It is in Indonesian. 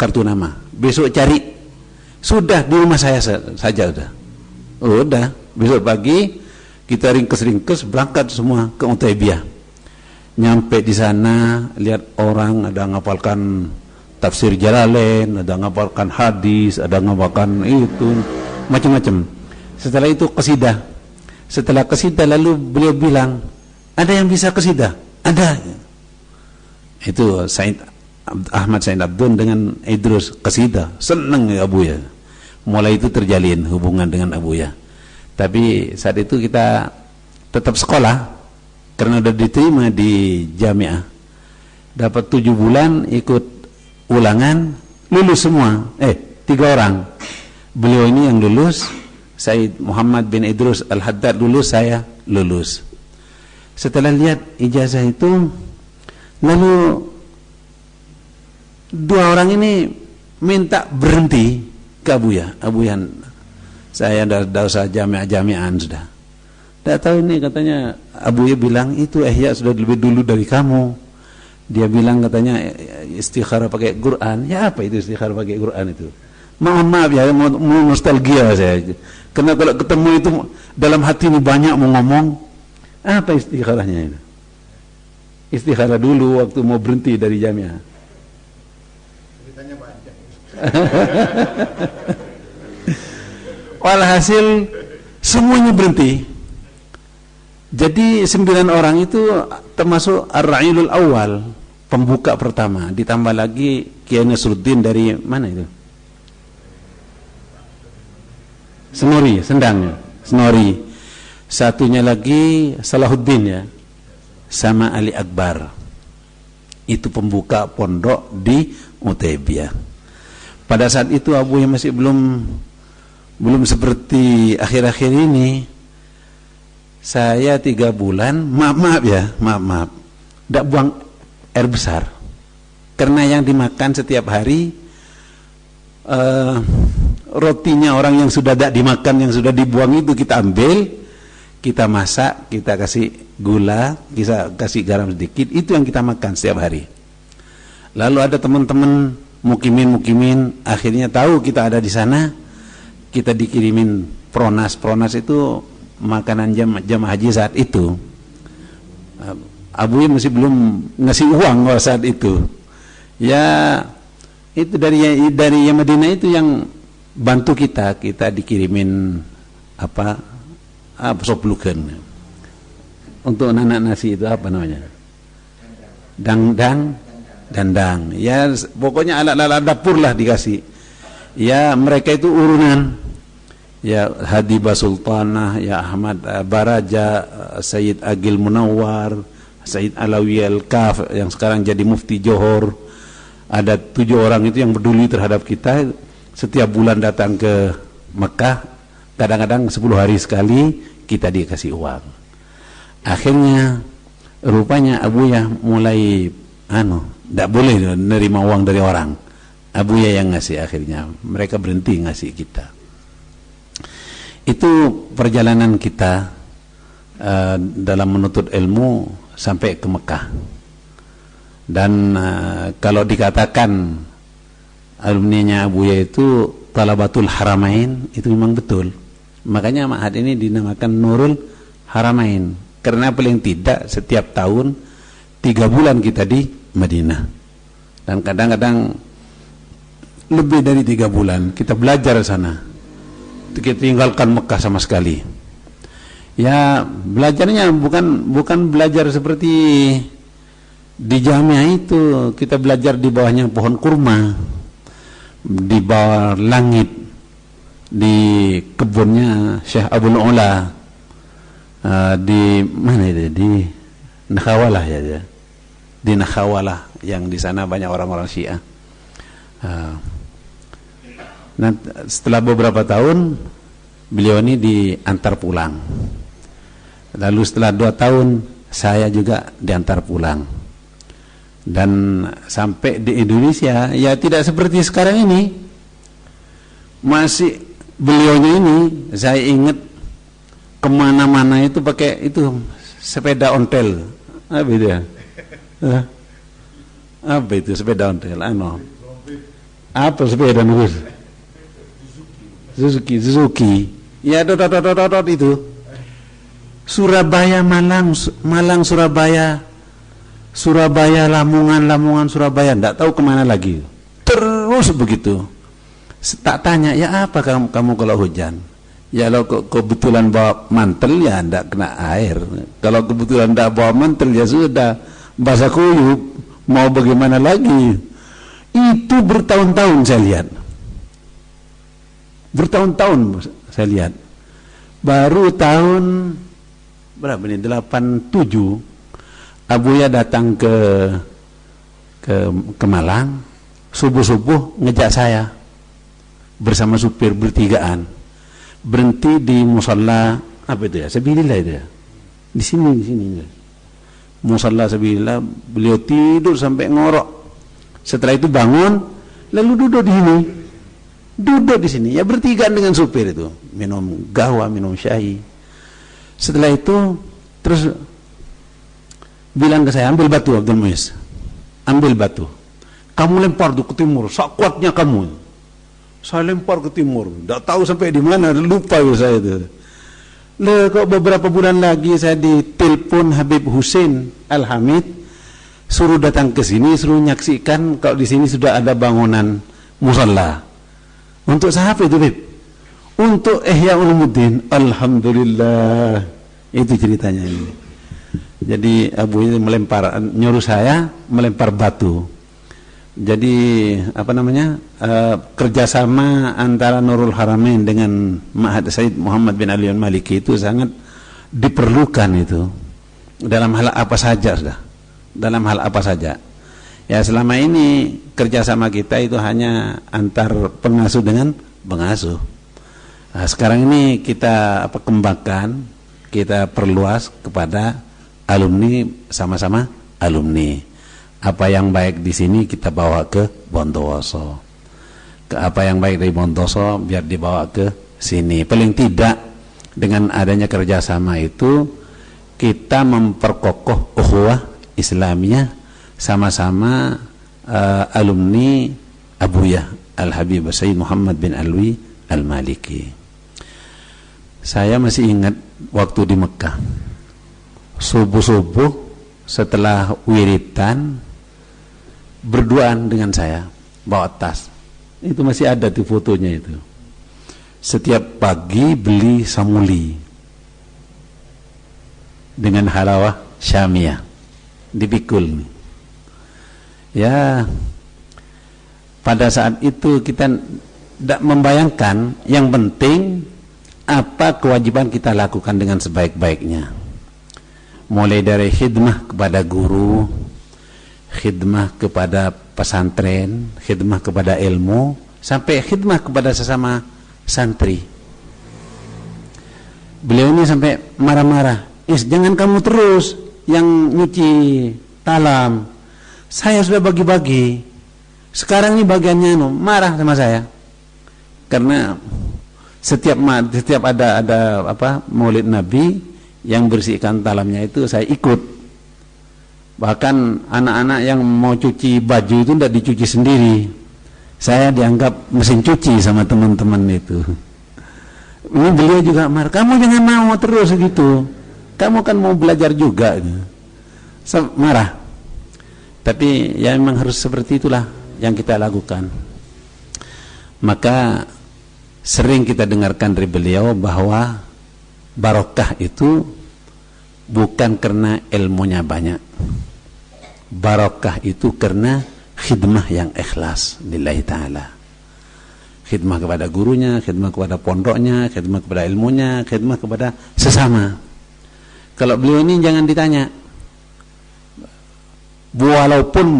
kartu nama. Besok cari. Sudah di rumah saya saja udah. Besok pagi kita ringkes berangkat semua ke Utaibiyah. Nyampe di sana lihat orang ada ngapalkan tafsir Jalalain, ada ngapalkan hadis, ada ngapalkan itu macam-macam. Setelah itu qasidah. Setelah qasidah lalu beliau bilang, ada yang bisa qasidah? Ada. Itu Ahmad Said Abdun dengan Idrus qasidah. Senang ya Abu ya. Mulai itu terjalin hubungan dengan Abu ya. Tapi saat itu kita tetap sekolah karena udah diterima di Jamiah. Dapat 7 bulan ikut ulangan, lulus semua. 3 orang. Beliau ini yang lulus, Said Muhammad bin Idrus Al-Haddad lulus, saya lulus. Setelah lihat ijazah itu, lalu 2 orang ini minta berhenti ke Abu ya. Saya dah usah jami'an sudah. Tidak tahu ini katanya Abu ya bilang itu Ihya sudah lebih dulu dari kamu. Dia bilang katanya istikharah pakai Quran. Ya apa itu istikharah pakai Quran itu? Maaf ya, mau nostalgia saya. Karena kalau ketemu itu dalam hati ini banyak mau ngomong. Apa istikharahnya itu? Istikharah dulu waktu mau berhenti dari jamiah. Ceritanya banyak. Walhasil semuanya berhenti. Jadi 9 orang itu termasuk Ar-Ra'ilul Awal, pembuka pertama. Ditambah lagi Kiai Nasruddin dari mana itu? Senori. Satunya lagi Salahuddin ya, sama Ali Akbar. Itu pembuka pondok di Utaibiyah. Pada saat itu Abu yang masih belum seperti akhir-akhir ini. Saya 3 bulan, maaf, tidak buang air besar, karena yang dimakan setiap hari rotinya orang yang sudah tidak dimakan, yang sudah dibuang itu kita ambil, kita masak, kita kasih gula, kita kasih garam sedikit, itu yang kita makan setiap hari. Lalu ada teman-teman mukimin akhirnya tahu kita ada di sana, kita dikirimin pronas itu makanan jamaah haji saat itu. Abu masih belum ngasih uang saat itu. Ya itu dari Madinah itu yang bantu kita dikirimin sopluken. Untuk anak nasi itu apa namanya? Dandang. Ya pokoknya alat-alat dapur lah dikasih. Ya mereka itu urunan. Ya Hadibah Sultanah, ya Ahmad Baraja, Sayyid Agil Munawar, Sayyid Alawi Al-Kaf yang sekarang jadi mufti Johor. Ada 7 orang itu yang peduli terhadap kita. Setiap bulan datang ke Mekah, kadang-kadang 10 hari sekali kita dikasih uang. Akhirnya rupanya Abu ya mulai tidak boleh nerima uang dari orang. Abu ya yang ngasih akhirnya. Mereka berhenti ngasih kita. Itu perjalanan kita dalam menuntut ilmu sampai ke Mekah. Dan kalau dikatakan alumninya Abu ya itu Talabatul Haramain, itu memang betul. Makanya ma'had ini dinamakan Nurul Haramain, karena paling tidak setiap tahun 3 bulan kita di Madinah, dan kadang-kadang lebih dari 3 bulan kita belajar di sana. Kita tinggalkan Mekah sama sekali. Ya belajarnya bukan belajar seperti di Jamiah itu. Kita belajar di bawahnya pohon kurma, di bawah langit, di kebunnya Syekh Abul Ula, di mana itu? Di Nakhawalah ya. Di Nakhawalah yang di sana banyak orang-orang Syiah. Nah, setelah beberapa tahun beliau ini diantar pulang. Lalu setelah 2 tahun saya juga diantar pulang. Dan sampai di Indonesia ya tidak seperti sekarang ini. Masih beliaunya ini saya ingat kemana-mana itu pakai itu sepeda ontel. Apa itu ya? Apa itu sepeda ontel? Apa sepeda Gus? Suzuki. Ya, dot itu. Surabaya, Malang, Surabaya, Lamongan, Surabaya, enggak tahu kemana lagi. Terus begitu. Tak tanya, ya apa kamu kalau hujan? Ya kalau kebetulan bawa mantel ya enggak kena air. Kalau kebetulan enggak bawa mantel ya sudah basah kuyup. Mau bagaimana lagi? Itu bertahun-tahun saya lihat. Bertahun-tahun saya lihat. Baru tahun berapa ini? 87 Abuya datang ke Malang, subuh-subuh ngejak saya bersama supir bertigaan. Berhenti di musalla apa itu ya? Sabilillah itu ya. Di sini. Musalla Sabilillah, beliau tidur sampai ngorok. Setelah itu bangun, lalu duduk di sini. Ya bertigaan dengan supir itu, minum gahwa, minum syai. Setelah itu terus bilang ke saya, ambil batu Abdul Muiz, ambil batu. Kamu lempar tuh ke timur, sakuatnya kamu. Saya lempar ke timur, tidak tahu sampai di mana, lupa saya itu. Kok beberapa bulan lagi saya ditelepon Habib Hussein Al-Hamid, suruh datang ke sini, suruh nyaksikan kalau di sini sudah ada bangunan musalla. Untuk siapa itu, Bib? Untuk Ihya Ulumuddin. Alhamdulillah. Itu ceritanya ini. Jadi Abu ini nyuruh saya melempar batu. Jadi apa namanya, kerjasama antara Nurul Haramain dengan Ma'had Said Muhammad bin Ali Al-Maliki itu sangat diperlukan itu dalam hal apa saja sudah, dalam hal apa saja. Ya selama ini kerjasama kita itu hanya antar pengasuh dengan pengasuh. Nah, sekarang ini kita kembangkan, kita perluas kepada alumni, sama-sama alumni. Apa yang baik di sini kita bawa ke Bondowoso. Apa yang baik dari Bondowoso biar dibawa ke sini. Paling tidak dengan adanya kerjasama itu kita memperkokoh ukhuwah Islamiyah, sama-sama alumni Abuya Al-Habib Sayyid Muhammad bin Alwi Al-Maliki. Saya masih ingat waktu di Mekah, subuh-subuh setelah wiritan berduaan dengan saya, bawa tas. Itu masih ada di fotonya itu. Setiap pagi beli samuli dengan halawah syamiyah, dipikul. Ya, pada saat itu kita tidak membayangkan, yang penting apa kewajiban kita lakukan dengan sebaik-baiknya. Mulai dari khidmah kepada guru, khidmah kepada pesantren, khidmah kepada ilmu, sampai khidmah kepada sesama santri. Beliau ini sampai marah-marah, jangan kamu terus yang nyuci talam, saya sudah bagi-bagi, sekarang ini bagiannya marah sama saya. Karena setiap ada Maulid Nabi yang bersihkan talamnya itu saya ikut. Bahkan anak-anak yang mau cuci baju itu tidak dicuci sendiri, saya dianggap mesin cuci sama teman-teman itu. Ini beliau juga marah, kamu jangan mau terus gitu, kamu kan mau belajar juga. Marah. Tapi ya memang harus seperti itulah yang kita lakukan. Maka sering kita dengarkan dari beliau bahwa barokah itu bukan karena ilmunya banyak, barokah itu karena khidmah yang ikhlas lillahi ta'ala. Khidmah kepada gurunya, khidmah kepada pondoknya, khidmah kepada ilmunya, khidmah kepada sesama. Kalau beliau ini jangan ditanya, walaupun